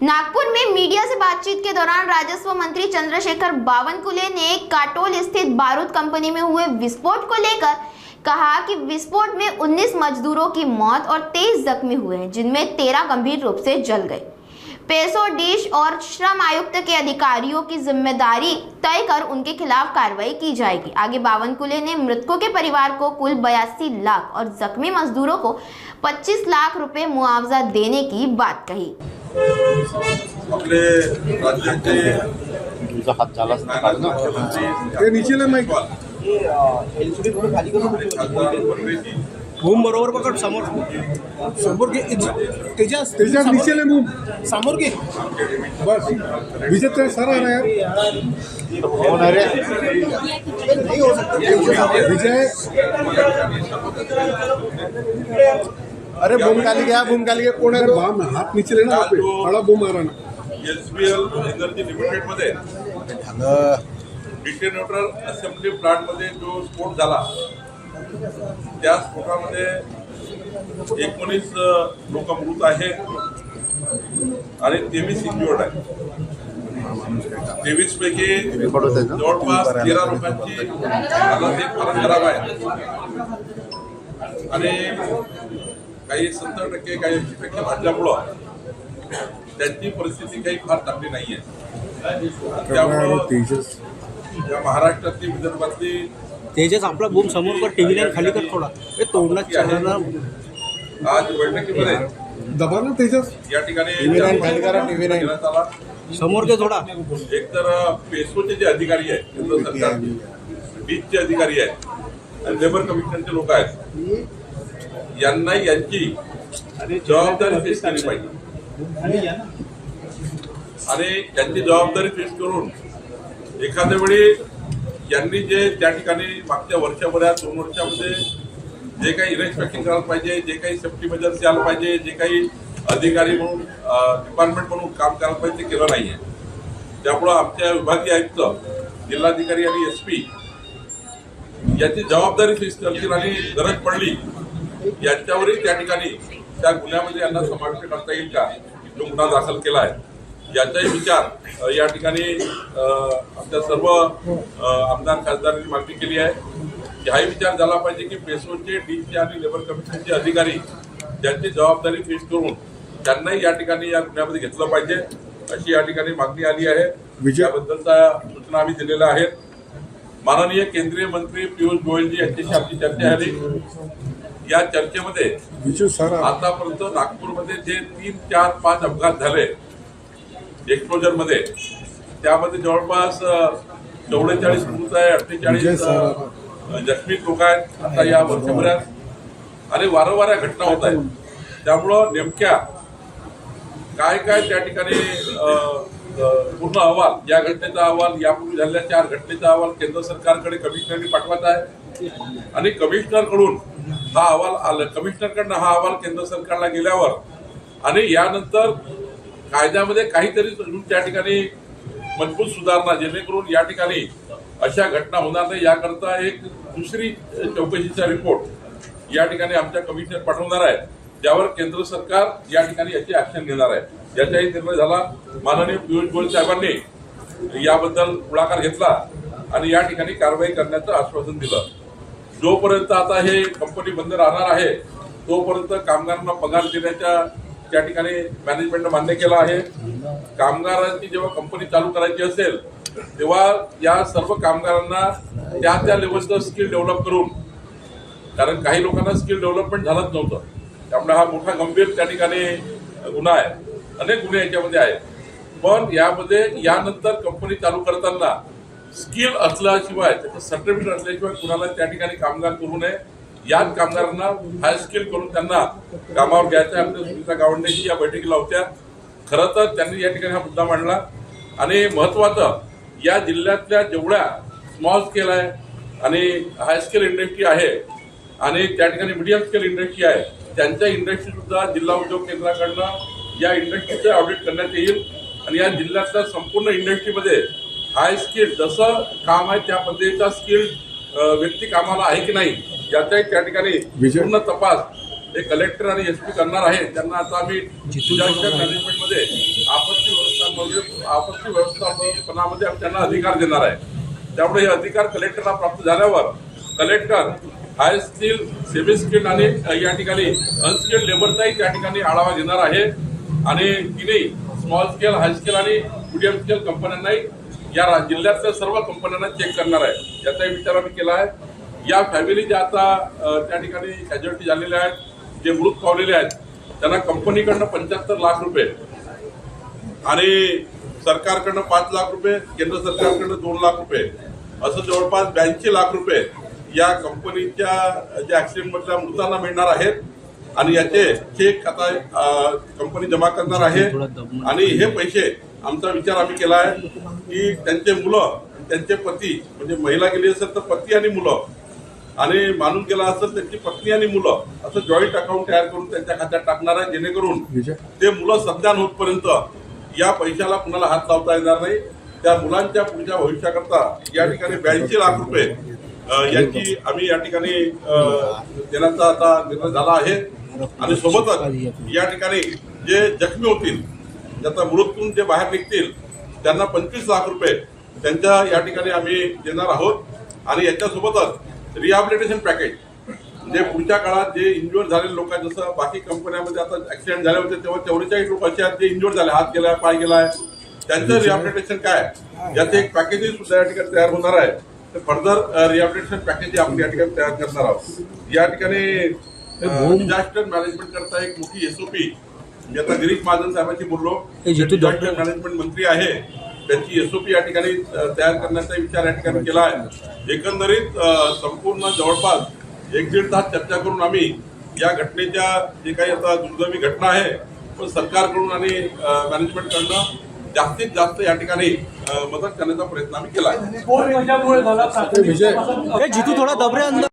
नागपुर में मीडिया से बातचीत के दौरान राजस्व मंत्री चंद्रशेखर बावनकुले ने काटोल स्थित बारूद कंपनी में हुए विस्फोट को लेकर कहा कि विस्फोट में 19 मजदूरों की मौत और 23 जख्मी हुए हैं, जिनमें 13 गंभीर रूप से जल गए। पेसो डिश और श्रम आयुक्त के अधिकारियों की जिम्मेदारी तय कर उनके खिलाफ कार्रवाई की जाएगी। आगे बावनकुले ने मृतकों के परिवार को कुल 82 लाख और जख्मी मजदूरों को 25 लाख रुपए मुआवजा देने की बात कही। आपले राज्याचे तुझा हात झाला ते नीचेला माईक बूम बरोबर पकड समोर समोर घे त्याच्या नीचेला मूव समोर घे बस विजय सर आ रहा है फोन अरे नहीं हो सकता विजय अरे बूम खाली गया कोण आहे बाम हात नीचे लेना आप बड़ा बूम आ रहा ना एसबीएल एनर्जी लिमिटेड मध्ये डिटेनोटर असेंब्ली प्लांट मध्ये जो स्फोट झाला त्या स्फोटामध्ये 19 लोक मृत आहेत आणि 23 इंजुर्ड आहेत। 23 पैकी जवळपास 13 लोकांची हालत फार खराब आहे आणि काही 70% काही 80% भाजल्यामुळं त्यांची परिस्थिती काही फार चांगली नाही आहे। त्यामुळं या महाराष्ट्रातली विदर्भातली तेजस आपला बूम समोर कर टीव्ही लाईन खाली कर थोडा हे तोडणार चालणार आज बैठकीमध्ये दबा ना तेजस या ठिकाणी खाली करा, टीव्ही नाही. घेण्यात आला। समोर घे थोडा एकतर पेसोचे जे अधिकारी आहेत केंद्र सरकारचे बीचचे अधिकारी आहेत आणि लेबर कमिशनचे लोक आहेत यांना यांची जबाबदारी फेस केली पाहिजे आणि त्यांची जबाबदारी फेस करून एखाद्या वेळी यांनी जे त्या ठिकाणी मागच्या वर्षभरात 2 वर्षामध्ये जे काही इन्स्पेक्शन करायला पाहिजे, जे काही सेफ्टी मेजर्स यायला पाहिजे, जे काही अधिकारी म्हणून डिपार्टमेंट म्हणून काम करायला पाहिजे ते केलं नाहीये। त्यामुळं आमच्या विभागीय आयुक्त, जिल्हाधिकारी आणि एसपी याची जबाबदारी फेस करतील आणि गरज पडली यांच्यावरही त्या ठिकाणी त्या गुन्ह्यामध्ये यांना समाविष्ट करता येईल का जो गुन्हा दाखल केला आहे याचाही विचार या ठिकाणी आमच्या सर्व आमदार खासदारांनी मागणी केली आहे। हाही विचार झाला पाहिजे की पेसोचे डीचे आणि लेबर कमिशनचे अधिकारी ज्यांची जबाबदारी फेस करून त्यांनाही या ठिकाणी या गुन्ह्यामध्ये घेतलं पाहिजे अशी या ठिकाणी मागणी आली आहे। याबद्दलच्या सूचना आम्ही दिलेल्या आहेत। माननीय केंद्रीय मंत्री पियुष गोयलजी यांच्याशी आमची चर्चा झाली। या चर्चेमध्ये आतापर्यंत नागपूरमध्ये जे 3, 4, 5 अपघात झाले एक्सप्लोजर मध्ये त्यामध्ये जवळपास 44 मृत आहे, 48 जखमी लोक आहेत आता या वर्षभरात आणि वारंवार घटना होत आहेत। त्यामुळं नेमक्या काय काय त्या ठिकाणी पूर्ण अहवाल, या घटनेचा अहवाल, यापूर्वी झालेल्या 4 घटनेचा अहवाल केंद्र सरकारकडे कमिशनरनी पाठवायचा आहे आणि कमिशनरकडून हा अहवाल कमिशनरकडनं हा अहवाल केंद्र सरकारला गेल्यावर आणि यानंतर कायद्यामध्ये काहीतरी त्या ठिकाणी मजबूत सुधारणा जेणेकरून या ठिकाणी अशा घटना होणार नाही याकरता एक दुसरी चौकशीचा रिपोर्ट या ठिकाणी आमच्या कमिशनर पाठवणार आहे, ज्यावर केंद्र सरकार या ठिकाणी याची ऍक्शन घेणार आहे। याचाही निर्णय झाला। माननीय पियुष गोयल साहेबांनी याबद्दल पुढाकार घेतला आणि या ठिकाणी कारवाई करण्याचं आश्वासन दिलं। जोपर्यंत आता हे कंपनी बंद राहणार आहे तोपर्यंत कामगारांना पगार देण्याच्या त्या ठिकाणी मॅनेजमेंटने मान्य केलं आहे। कामगारांची जेव्हा कंपनी चालू करायची असेल तेव्हा या सर्व कामगारांना त्या लेवलचं स्किल डेव्हलप करून, कारण काही लोकांना स्किल डेव्हलपमेंट झालंच नव्हतं, त्यामुळे हा मोठा गंभीर त्या ठिकाणी गुन्हा आहे। अनेक गुन्हे याच्यामध्ये आहेत, पण यामध्ये यानंतर कंपनी चालू करताना स्किल असल्याशिवाय, त्याचं सर्टिफिकेट असल्याशिवाय कुणाला त्या ठिकाणी कामगार करू नये। याच कामगारांना हाय स्किल करून त्यांना कामावर घ्यायचं आहे। आपल्या सुनीता गावंडेजी या बैठकीला होत्या। खरं तर त्यांनी या ठिकाणी हा मुद्दा मांडला आणि महत्वाचं या जिल्ह्यातल्या जेवढ्या स्मॉल स्केल आहे आणि हाय स्केल इंडस्ट्री आहे आणि त्या ठिकाणी मीडियम स्केल इंडस्ट्री आहे त्यांच्या इंडस्ट्री सुद्धा जिल्हा उद्योग केंद्राकडनं या इंडस्ट्रीचं ऑडिट करण्यात येईल आणि या जिल्ह्यातल्या संपूर्ण इंडस्ट्रीमध्ये हाय स्किल जसं काम आहे त्या पद्धतीचा स्किल व्यक्ती कामाला आहे की नाही याचाही त्या ठिकाणी पूर्ण तपास हे कलेक्टर आणि एसपी करणार आहे त्यांना आता आम्ही डिझास्टर मॅनेजमेंटमध्ये आपत्ती व्यवस्थापनामध्ये आम्ही त्यांना अधिकार देणार आहे. त्यामुळे हे अधिकार कलेक्टरला प्राप्त झाल्यावर कलेक्टर हाय स्किल, सेमी स्किल्ड आणि या ठिकाणी अनस्किल्ड लेबरचाही त्या ठिकाणी आढावा घेणार आहे आणि तिन्ही स्मॉल स्केल, हाय स्केल आणि मिडियम स्केल कंपन्यांनाही या जिल्ह्यातल्या सर्व कंपन्यांना चेक करणार आहे. याचाही विचार आम्ही केला आहे. या फॅमिली ज्या आता त्या ठिकाणी कॅज्युअलिटी झालेल्या आहेत, जे मृत पावलेले आहेत, त्यांना कंपनीकडनं 75 लाख रुपये आणि सरकारकडनं 5 लाख रुपये, केंद्र सरकारकडनं 2 लाख रुपये असं जवळपास 82 लाख रुपये या कंपनीच्या ज्या ऍक्सिडेंटमधल्या मृतांना मिळणार आहेत आणि याचे चेक आता कंपनी जमा करणार आहे. आणि हे पैसे आमचा विचार आम्ही केला आहे की त्यांचे मुलं, त्यांचे पती, म्हणजे महिला गेली असेल तर पती आणि मुलं, आणि माणूस गेला असेल त्यांची पत्नी आणि मुलं, असं जॉईंट अकाउंट तयार करून त्यांच्या खात्यात टाकणार आहे, जेणेकरून ते मुलं सज्ञान होतपर्यंत या पैशाला कुणाला हात लावता येणार नाही. त्या मुलांच्या पुढच्या भविष्याकरता या ठिकाणी 82 लाख रुपये यांची आम्ही या ठिकाणी देण्याचा आता निर्णय झाला आहे. आणि सोबतच या ठिकाणी जे जखमी होतील, ज्याचा मृत्यूतून जे बाहेर निघतील, त्यांना 25 लाख रुपये त्यांच्या या ठिकाणी आम्ही देणार आहोत. आणि याच्यासोबतच रिहॅबिलिटेशन पॅकेज, म्हणजे पुढच्या काळात जे इंज्युअर झालेले लोक आहेत, जसं बाकी कंपन्यांमध्ये आता ऍक्सिडेंट झाले होते तेव्हा 44 लोक असे आहेत जे इंज्युअर झाले, हात गेलाय, पाय गेलाय, त्यांचं रिहॅबिलिटेशन काय, याचं एक पॅकेज सुद्धा या ठिकाणी तयार होणार आहे. तर फर्दर रिहॅबिलिटेशन पॅकेज आपण या ठिकाणी तयार करणार आहोत. या ठिकाणी डिझास्टर मॅनेजमेंट करता एक मोठी एसओपी, मी आता गिरीश महाजन साहेबांशी बोललो, डिझास्टर मॅनेजमेंट मंत्री आहे, त्यांची एसओपी या ठिकाणी तयार करण्याचा विचार या ठिकाणी केला आहे. एकंदरीत संपूर्ण जवळपास 1-1.5 तास चर्चा करून आम्ही या घटनेच्या जे काही आता दुर्दैवी घटना आहे, पण सरकारकडून आणि मॅनेजमेंटकडनं जास्तीत जास्त या ठिकाणी मदत करण्याचा प्रयत्न आम्ही केला आहे. विजय जितू थोड़ा दब रहे अंदर.